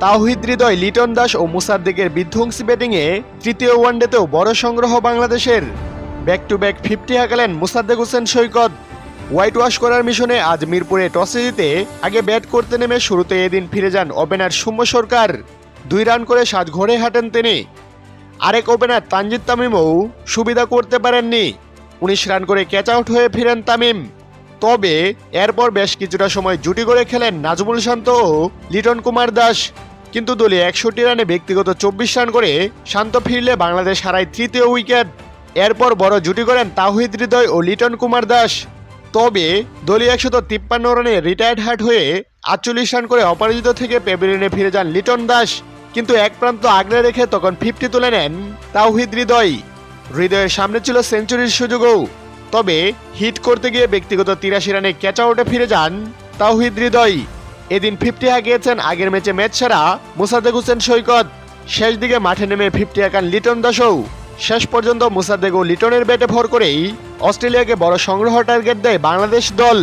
তাওহিদ হৃদয়, লিটন দাস ও মুসাদ্দেকের বিধ্বংসী ব্যাটিংয়ে তৃতীয় ওয়ানডেতেও বড় সংগ্রহ বাংলাদেশের। ব্যাক টু ব্যাক 50 হাঁকালেন মুসাদ্দেক হোসেন সৈকত। হোয়াইট ওয়াশ করার মিশনে আজ মিরপুরে টসে জিতে আগে ব্যাট করতে নেমে শুরুতে এদিন ফিরে যান ওপেনার সৌম্য সরকার। 2 রান করে ঘরে হাঁটেন তিনি। আরেক ওপেনার তানজিদ তামিমও সুবিধা করতে পারেননি। 19 রান করে ক্যাচ আউট হয়ে ফিরেন তামিম। তবে এরপর বেশ কিছুটা সময় জুটি করে খেলেন নাজমুল শান্ত ও লিটন কুমার দাস, কিন্তু দলীয় 61 রানে ব্যক্তিগত 24 রান করে শান্ত ফিরলে বাংলাদেশ হারায় তৃতীয় উইকেট। এরপর বড় জুটি করেন তাওহিদ হৃদয় ও লিটন কুমার দাস। তবে দলীয় 153 রানে রিটায়ার্ড হার্ট হয়ে 48 রান করে অপরাজিত থেকে প্যাভিলিয়নে ফিরে যান লিটন দাস, কিন্তু এক প্রান্ত আগলে রেখে তখন 50 তুলে নেন তাওহিদ হৃদয়। হৃদয়ের সামনে ছিল সেঞ্চুরির সুযোগও, তবে হিট করতে গিয়ে ব্যক্তিগত 83 রানে ক্যাচ আউটে ফিরে যান তাওহিদ হৃদয়। এদিন 50 হাঁকিয়েছেন আগের ম্যাচে ম্যাচ সেরা মুসাদ্দেক হোসেন সৈকত। শেষ দিকে মাঠে নেমে 50 হাঁকান লিটন দাসও। শেষ পর্যন্ত মুসাদ্দেক ও লিটনের ব্যাটে ভর করেই অস্ট্রেলিয়াকে বড় সংগ্রহ টার্গেট দেয় বাংলাদেশ দল।